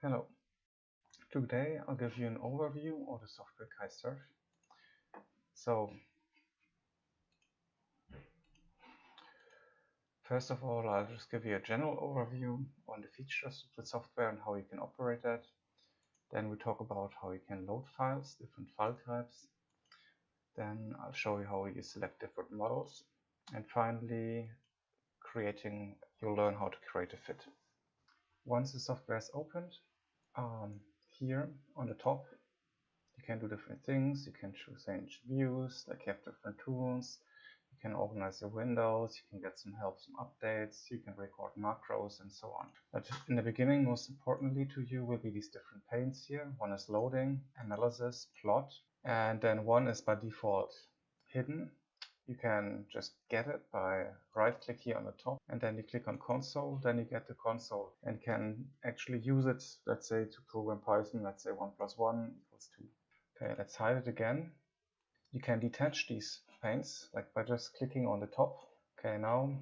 Hello. Today I'll give you an overview of the software ChiSurf. So, first of all, I'll just give you a general overview on the features of the software and how you can operate it. Then we talk about how you can load files, different file types. Then I'll show you how you select different models. And finally, you'll learn how to create a fit. Once the software is opened, here on the top, you can do different things. You can change views, like you have different tools. You can organize your windows, you can get some help, some updates, you can record macros and so on. But in the beginning, most importantly to you will be these different panes here. One is loading, analysis, plot, and then one is by default hidden. You can just get it by right click here on the top and then you click on console, then you get the console and can actually use it, let's say, to program Python, let's say 1 + 1 = 2. Okay, let's hide it again. You can detach these panes like by just clicking on the top. Okay, now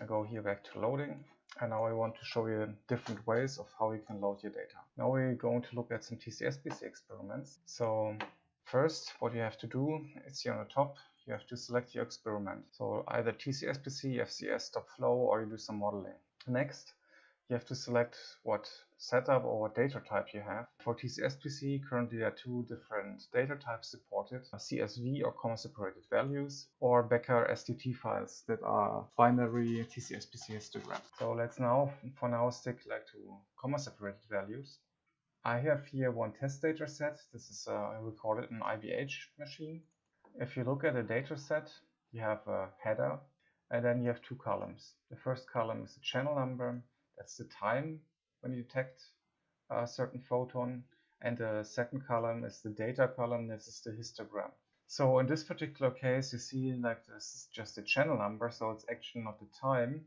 I go here back to loading and now I want to show you different ways of how you can load your data. Now we're going to look at some TCSPC experiments. So first, what you have to do is here on the top, you have to select your experiment. So either TCSPC, FCS, stop flow, or you do some modeling. Next, you have to select what setup or what data type you have. For TCSPC, currently there are two different data types supported, CSV or comma-separated values, or Becker STT files that are binary TCSPC histogram. So let's for now stick to comma-separated values. I have here one test data set. This is recorded in an IBH machine. If you look at a data set, you have a header and then you have two columns. The first column is the channel number. That's the time when you detect a certain photon. And the second column is the data column. This is the histogram. So in this particular case, you see this is just the channel number. So it's actually not the time.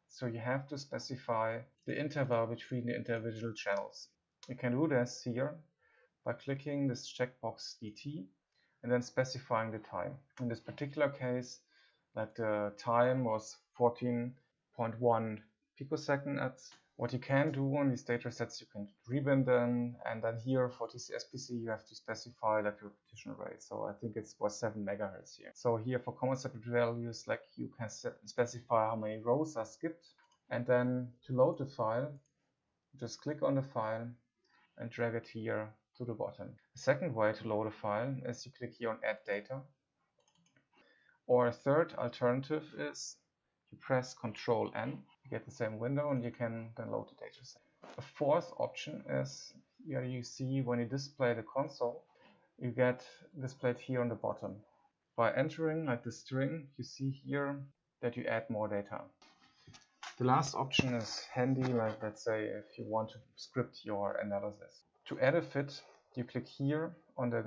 So you have to specify the interval between the individual channels. You can do this here by clicking this checkbox DT and then specifying the time. In this particular case, the time was 14.1 picosecond. What you can do on these data sets, you can rebin them, and then here for TCSPC you have to specify the repetition rate. So I think it was 7 megahertz here. So here for comma-separated values, you can specify how many rows are skipped, and then to load the file, just click on the file and drag it here to the bottom. The second way to load a file is you click here on Add Data. Or a third alternative is you press Ctrl-N, you get the same window and you can then load the data set. A fourth option is here you see when you display the console, you get displayed here on the bottom. By entering the string, you see here that you add more data. The last option is handy, let's say if you want to script your analysis. To add a fit, you click here on the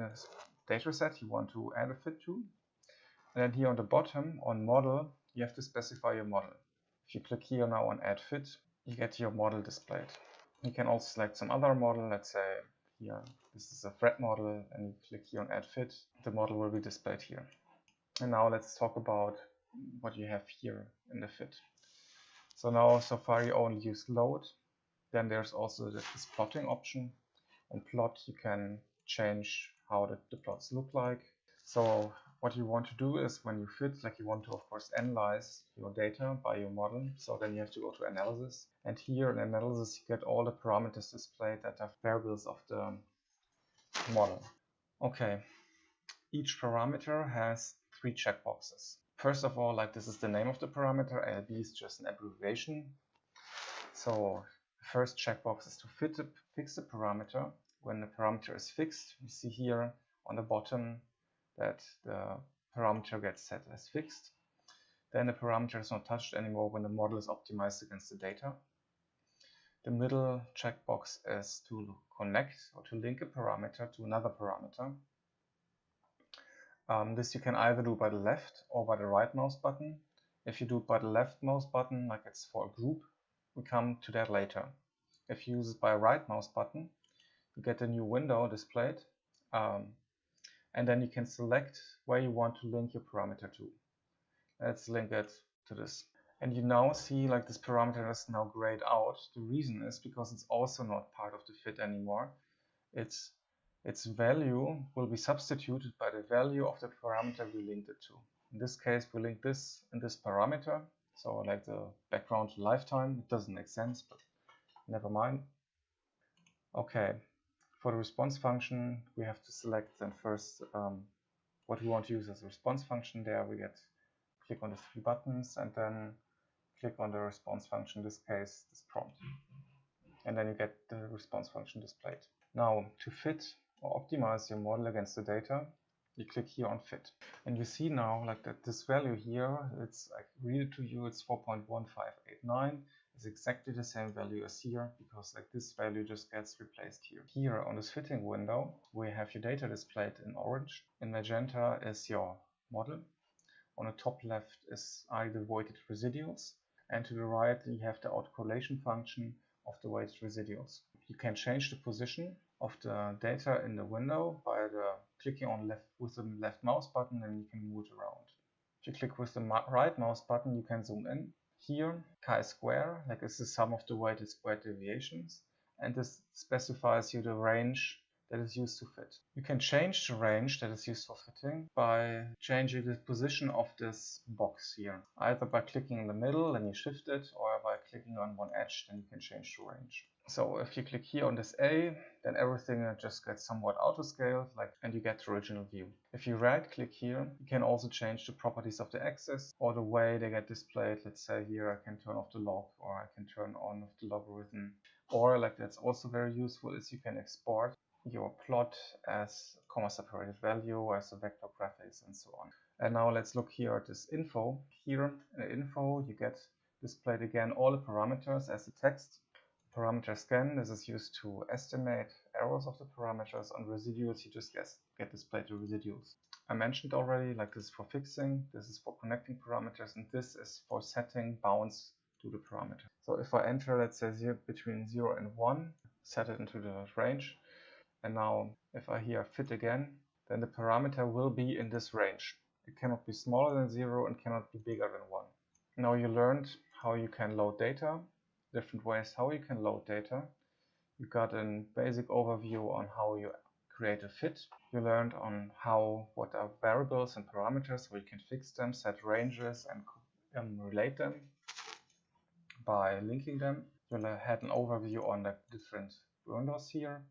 data set you want to add a fit to. And then here on the bottom on model, you have to specify your model. If you click here now on add fit, you get your model displayed. You can also select some other model. Let's say here, this is a thread model, and you click here on add fit. The model will be displayed here. And now let's talk about what you have here in the fit. So now so far you only use load. Then there's also this plotting option. On plot you can change how the plots look like. So what you want to do is when you fit, you want to of course analyze your data by your model. So then you have to go to analysis. And here in analysis you get all the parameters displayed that are variables of the model. Okay, each parameter has 3 checkboxes. First of all, this is the name of the parameter. LB is just an abbreviation. So the first checkbox is to fix the parameter. When the parameter is fixed, you see here on the bottom that the parameter gets set as fixed. Then the parameter is not touched anymore when the model is optimized against the data. The middle checkbox is to connect or to link a parameter to another parameter. This you can either do by the left or by the right mouse button. If you do it by the left mouse button, it's for a group, we come to that later. If you use it by right mouse button, you get a new window displayed, and then you can select where you want to link your parameter to. Let's link it to this. And you now see like this parameter is now grayed out. The reason is because it's also not part of the fit anymore. Its value will be substituted by the value of the parameter we linked it to. In this case, we link this in this parameter. So like the background lifetime, it doesn't make sense, but never mind. Okay, for the response function, we have to select then first what we want to use as a response function. There we click on the 3 buttons and then click on the response function, in this case, this prompt. And then you get the response function displayed. Now, to fit or optimize your model against the data, you click here on fit. And you see now like that this value here, it's like read it to you, it's 4.1589. It's exactly the same value as here, because like this value just gets replaced here. Here on this fitting window, we have your data displayed in orange. In magenta is your model. On the top left is the weighted residuals. And to the right, you have the autocorrelation function of the weighted residuals. You can change the position of the data in the window by clicking on with the left mouse button, and you can move it around. If you click with the right mouse button, you can zoom in. Here, chi-square, like is the sum of the weighted squared deviations, and this specifies you the range that is used to fit. You can change the range that is used for fitting by changing the position of this box here, either by clicking in the middle and you shift it, or by clicking on one edge, then you can change the range. So if you click here on this A, then everything just gets somewhat auto-scaled, and you get the original view. If you right-click here, you can also change the properties of the axis or the way they get displayed. Let's say here I can turn off the log, or I can turn on the logarithm. Or that's also very useful, is you can export your plot as comma-separated value, as a vector graphics, and so on. And now let's look here at this info. Here in the info, you get displayed again all the parameters as the text. Parameter scan, this is used to estimate errors of the parameters. On residuals, you just get displayed the residuals. I mentioned already, this is for fixing, this is for connecting parameters, and this is for setting bounds to the parameter. So if I enter, let's say, between 0 and 1, set it into the range. And now if I here fit again, then the parameter will be in this range. It cannot be smaller than 0 and cannot be bigger than 1. Now you learned how you can load data, different ways how you can load data. You got a basic overview on how you create a fit. You learned on what are variables and parameters, where you can fix them, set ranges, and relate them by linking them. You had an overview on the different windows here.